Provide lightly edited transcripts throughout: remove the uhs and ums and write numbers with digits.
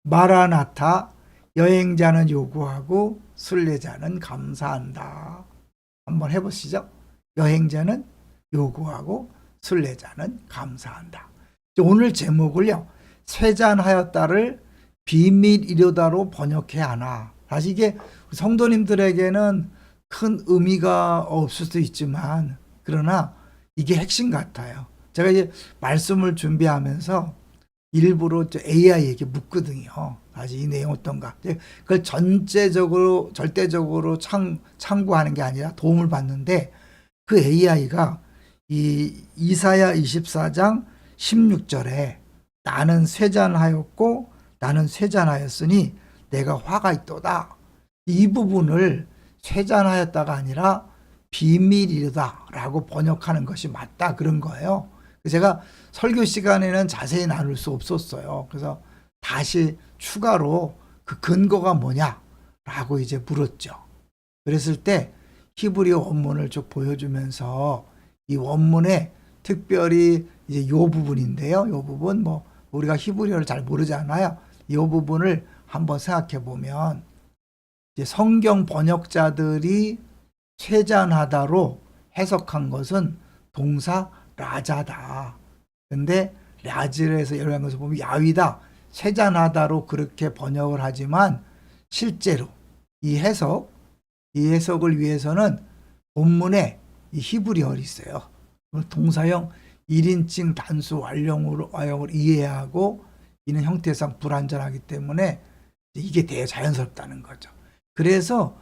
마라나타, 여행자는 요구하고 순례자는 감사한다. 한번 해보시죠. 여행자는 요구하고 순례자는 감사한다. 오늘 제목을요, 쇠잔하였다를 비밀이로다로 번역해야 하나. 사실 이게 성도님들에게는 큰 의미가 없을 수도 있지만, 그러나 이게 핵심 같아요. 제가 이제 말씀을 준비하면서 일부러 AI에게 묻거든요. 사실 이 내용 어떤가. 그걸 절대적으로 참고하는 게 아니라 도움을 받는데, 그 AI가 이 이사야 24장 16절에 나는 쇠잔하였고 나는 쇠잔하였으니 내가 화가 있도다. 이 부분을 쇠잔하였다가 아니라 비밀이다 라고 번역하는 것이 맞다, 그런 거예요. 제가 설교 시간에는 자세히 나눌 수 없었어요. 그래서 다시 추가로 그 근거가 뭐냐라고 이제 물었죠. 그랬을 때 히브리어 원문을 쭉 보여주면서 이 원문에 특별히 이제 요 부분인데요. 요 부분 뭐 우리가 히브리어를 잘 모르잖아요. 요 부분을 한번 생각해 보면 이제 성경 번역자들이 쇠잔하다로 해석한 것은 동사 라자다. 근데 라즈에서 여러 것을 보면 야위다, 쇠잔하다로 그렇게 번역을 하지만 실제로 이 해석을 위해서는 본문에 이 히브리어가 있어요. 동사형 1인칭 단수 완용을 이해해야 하고, 이는 형태상 불완전하기 때문에 이게 대자연스럽다는 거죠. 그래서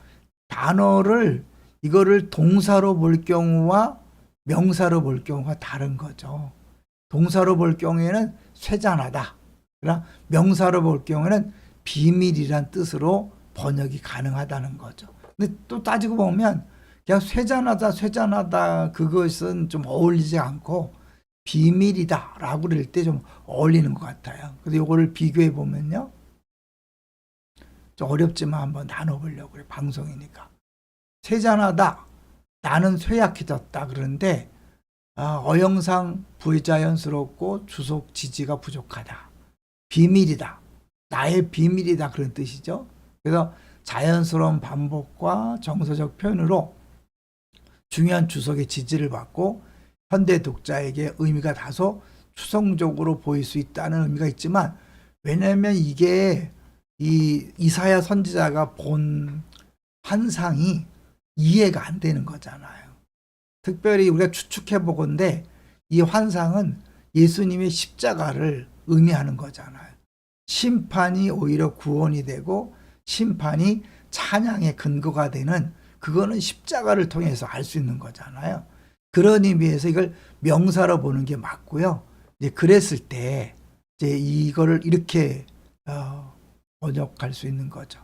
이거를 동사로 볼 경우와 명사로 볼 경우가 다른 거죠. 동사로 볼 경우에는 쇠잔하다. 그러나 명사로 볼 경우에는 비밀이란 뜻으로 번역이 가능하다는 거죠. 근데 또 따지고 보면 그냥 쇠잔하다 그것은 좀 어울리지 않고 비밀이다 라고 그럴 때 좀 어울리는 것 같아요. 그래서 이거를 비교해 보면요, 좀 어렵지만 한번 나눠보려고 그래요. 방송이니까. 쇠잔하다, 나는 쇠약해졌다 그러는데 어형상 부자연스럽고 주속 지지가 부족하다. 비밀이다, 나의 비밀이다, 그런 뜻이죠. 그래서 자연스러운 반복과 정서적 표현으로 중요한 주석의 지지를 받고 현대 독자에게 의미가 다소 추상적으로 보일 수 있다는 의미가 있지만, 왜냐하면 이게 이 이사야 선지자가 본 환상이 이해가 안 되는 거잖아요. 특별히 우리가 추측해 보건대 이 환상은 예수님의 십자가를 의미하는 거잖아요. 심판이 오히려 구원이 되고 심판이 찬양의 근거가 되는, 그거는 십자가를 통해서 알 수 있는 거잖아요. 그런 의미에서 이걸 명사로 보는 게 맞고요. 이제 그랬을 때 이제 이거를 이렇게 번역할 수 있는 거죠.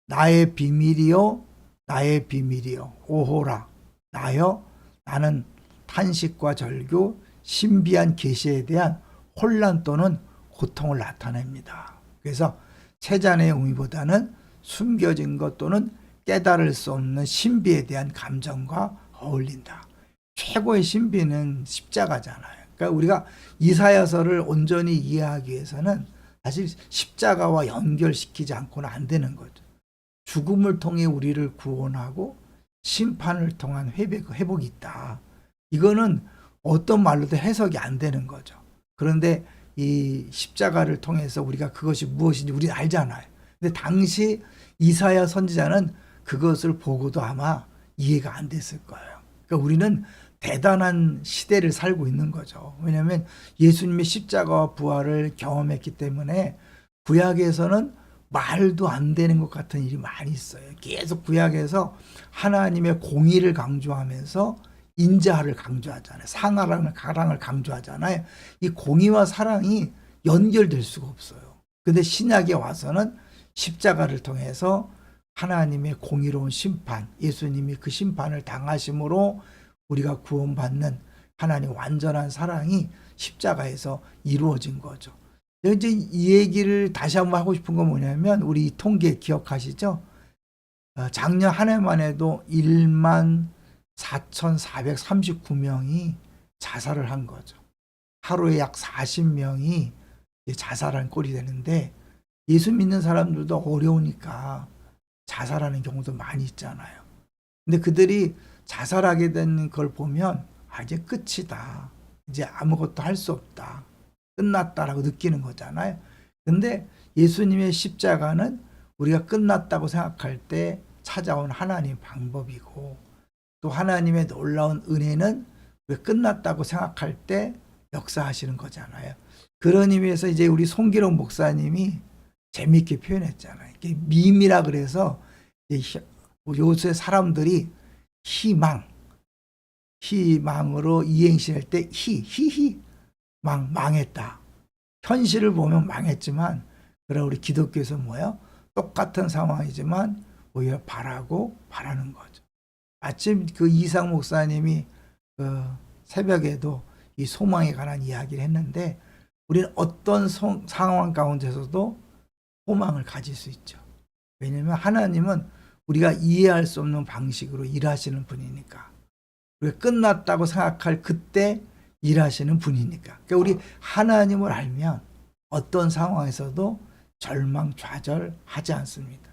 나의 비밀이요, 나의 비밀이요, 오호라, 나여, 나는 탄식과 절규, 신비한 계시에 대한 혼란 또는 고통을 나타냅니다. 그래서 쇠잔의 의미보다는 숨겨진 것 또는 깨달을 수 없는 신비에 대한 감정과 어울린다. 최고의 신비는 십자가잖아요. 그러니까 우리가 이사야서를 온전히 이해하기 위해서는 사실 십자가와 연결시키지 않고는 안 되는 거죠. 죽음을 통해 우리를 구원하고 심판을 통한 회복이 있다. 이거는 어떤 말로도 해석이 안 되는 거죠. 그런데 이 십자가를 통해서 우리가 그것이 무엇인지 우리는 알잖아요. 근데 당시 이사야 선지자는 그것을 보고도 아마 이해가 안 됐을 거예요. 그러니까 우리는 대단한 시대를 살고 있는 거죠. 왜냐하면 예수님의 십자가와 부활을 경험했기 때문에 구약에서는 말도 안 되는 것 같은 일이 많이 있어요. 계속 구약에서 하나님의 공의를 강조하면서 인자를 강조하잖아요. 사랑을 강조하잖아요. 이 공의와 사랑이 연결될 수가 없어요. 근데 신약에 와서는 십자가를 통해서 하나님의 공의로운 심판, 예수님이 그 심판을 당하심으로 우리가 구원받는 하나님 완전한 사랑이 십자가에서 이루어진 거죠. 이제 이 얘기를 다시 한번 하고 싶은 건 뭐냐면, 우리 통계 기억하시죠? 작년 한 해만 해도 1만 4,439명이 자살을 한 거죠. 하루에 약 40명이 자살한 꼴이 되는데, 예수 믿는 사람들도 어려우니까 자살하는 경우도 많이 있잖아요. 근데 그들이 자살하게 된 걸 보면 이제 끝이다. 이제 아무것도 할 수 없다. 끝났다라고 느끼는 거잖아요. 근데 예수님의 십자가는 우리가 끝났다고 생각할 때 찾아온 하나님의 방법이고, 또 하나님의 놀라운 은혜는 우리가 끝났다고 생각할 때 역사하시는 거잖아요. 그런 의미에서 이제 우리 송기록 목사님이 재미있게 표현했잖아요. 이게 밈이라 그래서 요새 사람들이 희망으로 이행시 할 때 망했다. 현실을 보면 망했지만, 그럼 우리 기독교에서 뭐예요? 똑같은 상황이지만 오히려 바라는 거죠. 마침 그 이상 목사님이 그 새벽에도 이 소망에 관한 이야기를 했는데, 우리는 어떤 상황 가운데서도 소망을 가질 수 있죠. 왜냐하면 하나님은 우리가 이해할 수 없는 방식으로 일하시는 분이니까. 우리가 끝났다고 생각할 그때 일하시는 분이니까. 그러니까 우리 하나님을 알면 어떤 상황에서도 절망, 좌절하지 않습니다.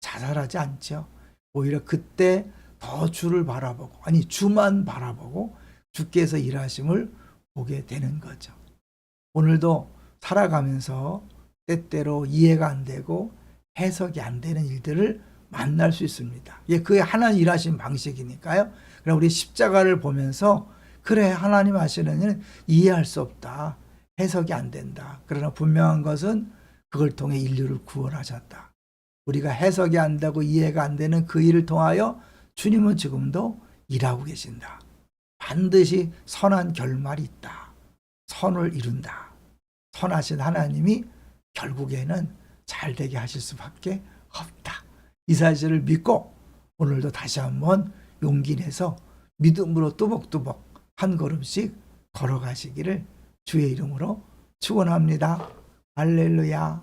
자살하지 않죠. 오히려 그때 더 주를 바라보고, 주만 바라보고 주께서 일하심을 보게 되는 거죠. 오늘도 살아가면서 때때로 이해가 안 되고 해석이 안 되는 일들을 만날 수 있습니다. 그게 하나님 일하신 방식이니까요. 그럼 우리 십자가를 보면서 그래, 하나님 하시는 일은 이해할 수 없다. 해석이 안 된다. 그러나 분명한 것은 그걸 통해 인류를 구원하셨다. 우리가 해석이 안 되고 이해가 안 되는 그 일을 통하여 주님은 지금도 일하고 계신다. 반드시 선한 결말이 있다. 선을 이룬다. 선하신 하나님이 결국에는 잘 되게 하실 수밖에 없다. 이 사실을 믿고 오늘도 다시 한번 용기 내서 믿음으로 뚜벅뚜벅 한 걸음씩 걸어가시기를 주의 이름으로 축원합니다. 할렐루야.